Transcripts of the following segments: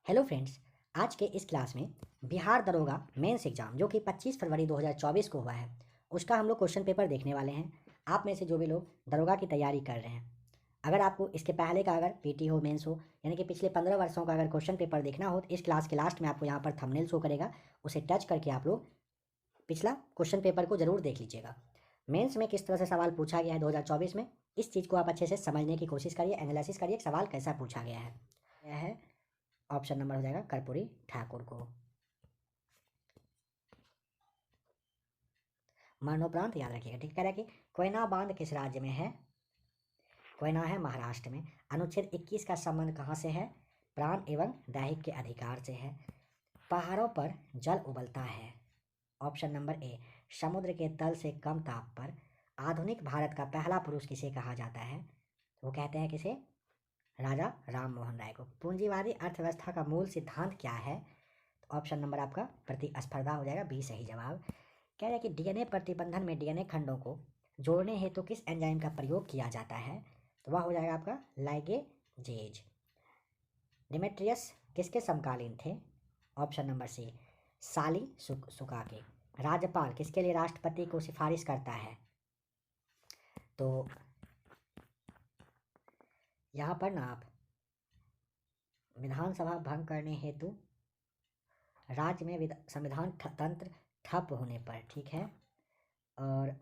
Hello friends, आज के इस क्लास में बिहार दरोगा मेंस एग्जाम जो कि 25 फरवरी 2024 को हुआ है, उसका हम लोग क्वेश्चन पेपर देखने वाले हैं। आप में से जो भी लोग दरोगा की तैयारी कर रहे हैं, अगर आपको इसके पहले का अगर पीटी हो, मेंस हो, यानी कि पिछले 15 वर्षों का अगर क्वेश्चन पेपर देखना हो तो इस क्लास के लास्ट में आपको यहाँ पर थंबनेल शो करेगा, उसे टच करके आप लोग पिछला क्वेश्चन पेपर को जरूर देख लीजिएगा। मेंस में किस तरह से सवाल पूछा गया है 2024 में, इस चीज़ को आप अच्छे से समझने की कोशिश करिए, एनालिसिस करिए सवाल कैसा पूछा गया है। यह है ऑप्शन नंबर हो जाएगा कर्पूरी ठाकुर को। मरणोपरांत याद रखिएगा, ठीक कह रहा है कि कोयना बांध किस राज्य में है? कोयना है महाराष्ट्र में। अनुच्छेद 21 का संबंध कहाँ से है? प्राण एवं दैहिक के अधिकार से है। पहाड़ों पर जल उबलता है। Option number A. समुद्र के तल से कम ताप पर। आधुनिक भारत का पहला पुरुष किसे कहा जाता है? वो कहते हैं किसे? राजा राम मोहन राय को। पूंजीवादी अर्थव्यवस्था का मूल सिद्धांत क्या है? ऑप्शन नंबर आपका प्रतिस्पर्धा हो जाएगा, बी सही जवाब। कह रहे हैं कि डीएनए प्रतिबंधन में डीएनए खंडों को जोड़ने हेतु किस एंजाइम का प्रयोग किया जाता है? तो वह हो जाएगा आपका लाइगेजेज। डिमेट्रियस किसके समकालीन थे? ऑप्शन नंबर सी साली सुका के। राज्यपाल किसके लिए राष्ट्रपति को सिफारिश करता है? तो यहाँ पर ना आप विधानसभा भंग करने हेतु राज्य में संविधान तंत्र ठप होने पर, ठीक है, और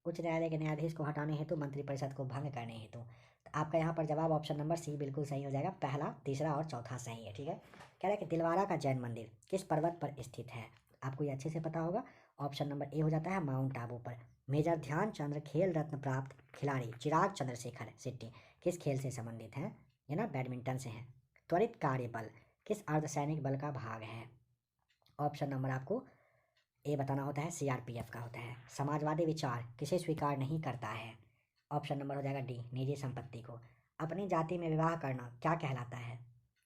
उच्च न्यायालय के न्यायाधीश को हटाने हेतु मंत्रिपरिषद को भंग करने हेतु। तो आपका यहाँ पर जवाब ऑप्शन नंबर सी बिल्कुल सही हो जाएगा। पहला, तीसरा और चौथा सही है, ठीक है। कह रहा है कि दिलवारा का जैन मंदिर किस पर्वत पर स्थित है? आपको ये अच्छे से पता होगा। ऑप्शन नंबर ए हो जाता है माउंट आबू पर। मेजर ध्यानचंद्र खेल रत्न प्राप्त खिलाड़ी चिराग चंद्रशेखर शेट्टी किस खेल से संबंधित हैं? ये ना बैडमिंटन से हैं। त्वरित कार्य बल किस अर्धसैनिक बल का भाग है? ऑप्शन नंबर आपको ए बताना होता है, सीआरपीएफ का होता है। समाजवादी विचार किसे स्वीकार नहीं करता है? ऑप्शन नंबर हो जाएगा डी निजी संपत्ति को। अपनी जाति में विवाह करना क्या कहलाता है?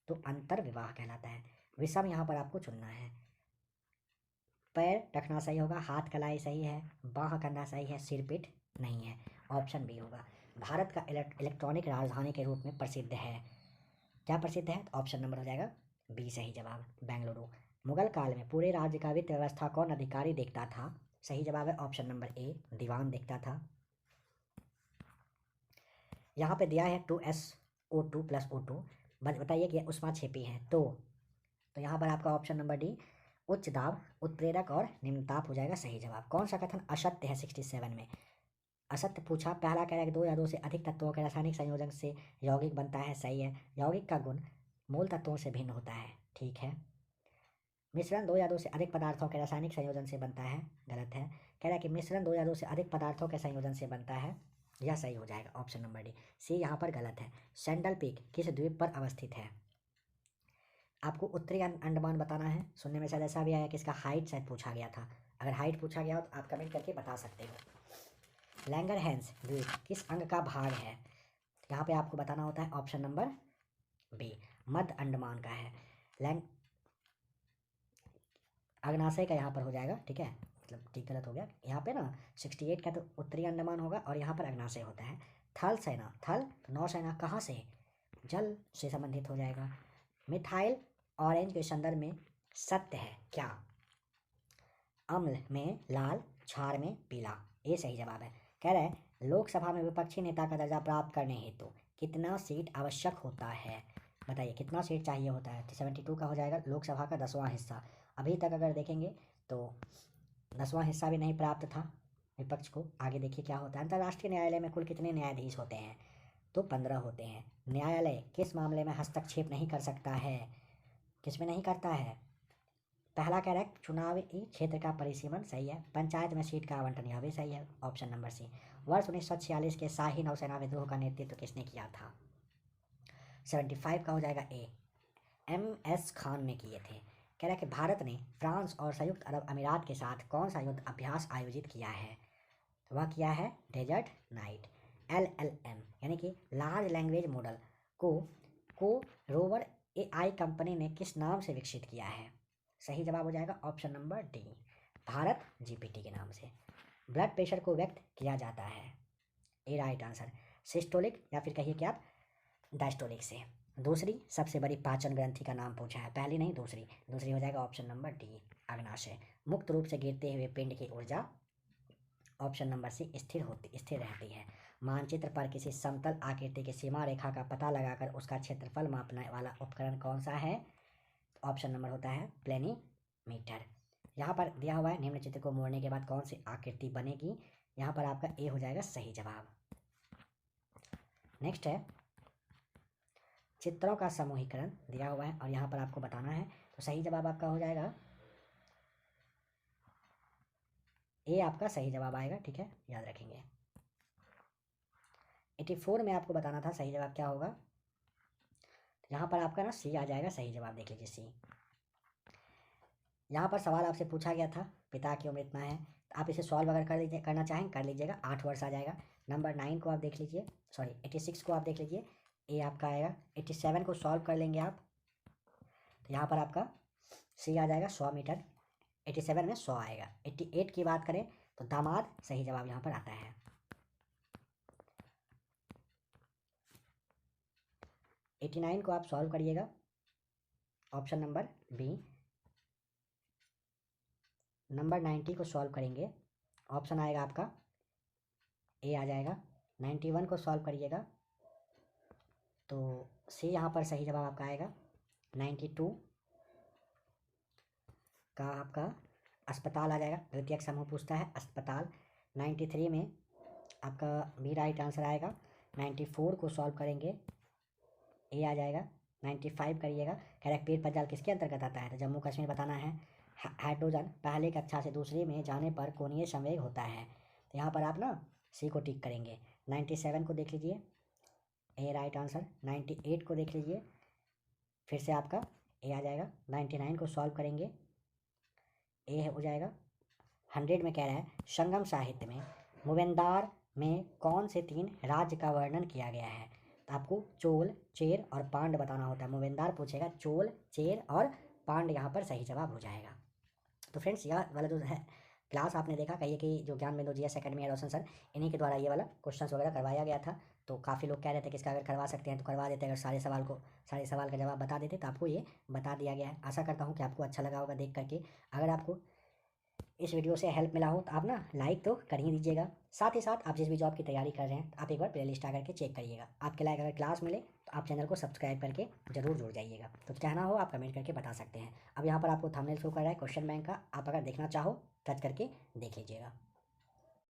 तो अंतर विवाह कहलाता है। विषम यहाँ पर आपको चुनना है। पैर रखना सही होगा, हाथ कलाई सही है, बाह कंधा सही है, सिर पीठ नहीं है। ऑप्शन बी होगा। भारत का इलेक्ट्रॉनिक राजधानी के रूप में प्रसिद्ध है, क्या प्रसिद्ध है? ऑप्शन नंबर हो जाएगा बी सही जवाब, बेंगलुरु। मुगल काल में पूरे राज्य का वित्त व्यवस्था कौन अधिकारी देखता था? सही जवाब है ऑप्शन नंबर ए, दीवान देखता था। यहाँ पे दिया है 2SO2 + O2, बताइए कि ऊष्माक्षेपी है तो यहाँ पर आपका ऑप्शन नंबर डी उच्च दाब, उत्प्रेरक और निम्न ताप हो जाएगा सही जवाब। कौन सा कथन असत्य है 67 में? असत्य पूछा, पहला कह रहा है कि दो या दो से अधिक तत्वों के रासायनिक संयोजन से यौगिक बनता है, सही है। यौगिक का गुण मूल तत्वों से भिन्न होता है, ठीक है। मिश्रण दो या दो से अधिक पदार्थों के रासायनिक संयोजन से बनता है, गलत है। कह रहा है कि मिश्रण दो या दो से अधिक पदार्थों के संयोजन से बनता है, यह सही हो जाएगा ऑप्शन नंबर डी। सी यहाँ पर गलत है। सैंडल पीक किस द्वीप पर अवस्थित है? आपको उत्तरी अंडमान बताना है। सुनने में शायद ऐसा भी आया कि इसका हाइट शायद पूछा गया था। अगर हाइट पूछा गया हो तो आप कमेंट करके बता सकते हो। लैंगरहैंस द्वीप किस अंग का भाग है? यहाँ पे आपको बताना होता है ऑप्शन नंबर बी, मध्य अंडमान का है। अग्नाशय का यहाँ पर हो जाएगा, ठीक है, मतलब ठीक गलत हो गया यहाँ पे ना। 68 का तो उत्तरी अंडमान होगा और यहाँ पर अग्नाशय होता है। थल सेना, थल तो नौसेना कहाँ से? जल से संबंधित हो जाएगा। मिथाइल ऑरेंज के संदर्भ में सत्य है क्या? अम्ल में लाल, क्षार में पीला, ये सही जवाब है। कह रहा है लोकसभा में विपक्षी नेता का दर्जा प्राप्त करने हेतु कितना सीट आवश्यक होता है? बताइए कितना सीट चाहिए होता है? 72 का हो जाएगा लोकसभा का 10वां हिस्सा। अभी तक अगर देखेंगे तो 10वां हिस्सा भी नहीं प्राप्त था विपक्ष को। आगे देखिए क्या होता है। अंतर्राष्ट्रीय न्यायालय में कुल कितने न्यायाधीश होते हैं? तो 15 होते हैं। न्यायालय किस मामले में हस्तक्षेप नहीं कर सकता है? किस में नहीं करता है? पहला कह रहा है चुनावी क्षेत्र का परिसीमन, सही है। पंचायत में सीट का आवंटन, यह भी सही है ऑप्शन नंबर सी। वर्ष 1946 के शाही नौसेना विद्रोह का नेतृत्व किसने किया था? 75 का हो जाएगा ए, MS खान ने किए थे। कह रहा है कि भारत ने फ्रांस और संयुक्त अरब अमीरात के साथ कौन सा युद्ध अभ्यास आयोजित किया है? वह किया है डेजर्ट नाइट। LLM यानी कि लार्ज लैंग्वेज मॉडल को रोवर AI कंपनी ने किस नाम से विकसित किया है? सही जवाब हो जाएगा option number D, Bharat GPT के नाम से। ब्लड प्रेशर को व्यक्त किया जाता है, ए राइट आंसर, सिस्टोलिक या फिर कहिए कि आप डायस्टोलिक से। दूसरी सबसे बड़ी पाचन ग्रंथि का नाम पूछा है, पहली नहीं दूसरी। दूसरी हो जाएगा ऑप्शन नंबर डी अग्नाशय। मुक्त रूप से गिरते हुए पिंड की ऊर्जा ऑप्शन नंबर सी स्थिर रहती है। मानचित्र पर किसी समतल आकृति की सीमा रेखा का पता लगाकर उसका क्षेत्रफल मापने वाला उपकरण कौन सा है? ऑप्शन नंबर होता है प्लेनीमीटर। यहाँ पर दिया हुआ है निम्न चित्र को मोड़ने के बाद कौन सी आकृति बनेगी? यहाँ पर आपका ए हो जाएगा सही जवाब। नेक्स्ट है चित्रों का समूहीकरण दिया हुआ है और यहाँ पर आपको बताना है, तो सही जवाब आपका हो जाएगा ए, आपका सही जवाब आएगा। ठीक है, याद रखेंगे। 84 में आपको बताना था सही जवाब क्या होगा। यहाँ पर आपका ना सी आ जाएगा सही जवाब, देख लीजिए सी। यहाँ पर सवाल आपसे पूछा गया था पिता की उम्र इतना है, आप इसे सॉल्व अगर करना चाहें कर लीजिएगा, 8 वर्ष आ जाएगा। नंबर 9 को आप देख लीजिए, सॉरी 86 को आप देख लीजिए, ए आपका आएगा। 87 को सॉल्व कर लेंगे आप, तो यहाँ पर आपका सी आ जाएगा 100 मीटर। 87 में 100 आएगा। 88 की बात करें तो दामाद सही जवाब यहाँ पर आता है। 89 को आप सॉल्व करिएगा, ऑप्शन नंबर बी। नंबर 90 को सॉल्व करेंगे, ऑप्शन आएगा आपका ए आ जाएगा। 91 को सॉल्व करिएगा तो सी यहाँ पर सही जवाब आपका आएगा। 92 का आपका अस्पताल आ जाएगा, द्वितीयक समूह पूछता है अस्पताल। 93 में आपका बी राइट आंसर आएगा। 94 को सॉल्व करेंगे, ए आ जाएगा। 95 करिएगा, कह रहा है पेड़ पर जाल किसके अंतर्गत आता है, तो जम्मू कश्मीर बताना है। हाइड्रोजन पहले कक्षा से दूसरे में जाने पर कोणीय संवेग होता है, तो यहाँ पर आप ना सी को टिक करेंगे। 97 को देख लीजिए, ए राइट आंसर। 98 को देख लीजिए, फिर से आपका ए आ जाएगा। 99 को सॉल्व करेंगे, ए हो जाएगा। 100 में कह रहा है संगम साहित्य में मूवेंदार में कौन से 3 राज्य का वर्णन किया गया है, तो आपको चोल, चेर और पांड बताना होता है। मूवेंदार पूछेगा, चोल, चेर और पांड यहाँ पर सही जवाब हो जाएगा। तो फ्रेंड्स यह वाला जो है क्लास आपने देखा, कहिए कि जो ज्ञान बिंदु जीएस एकेडमी रोशन सर, इन्हीं के द्वारा ये वाला क्वेश्चंस वगैरह करवाया गया था। तो काफ़ी लोग कह रहे थे कि इसका अगर करवा सकते हैं तो करवा देते, अगर सारे सवाल का जवाब बता देते, तो आपको ये बता दिया गया है। आशा करता हूँ कि आपको अच्छा लगा होगा देख करके। अगर आपको इस वीडियो से हेल्प मिला हो तो आप ना लाइक तो कर ही दीजिएगा। साथ ही साथ आप जिस भी जॉब की तैयारी कर रहे हैं आप एक बार प्लेलिस्ट आकर के चेक करिएगा। आपके लायक अगर क्लास मिले तो आप चैनल को सब्सक्राइब करके जरूर जुड़ जाइएगा। तो कहना हो आप कमेंट करके बता सकते हैं। अब यहाँ पर आपको थंबनेल शो कर रहा है क्वेश्चन बैंक का, आप अगर देखना चाहो टच करके देख लीजिएगा।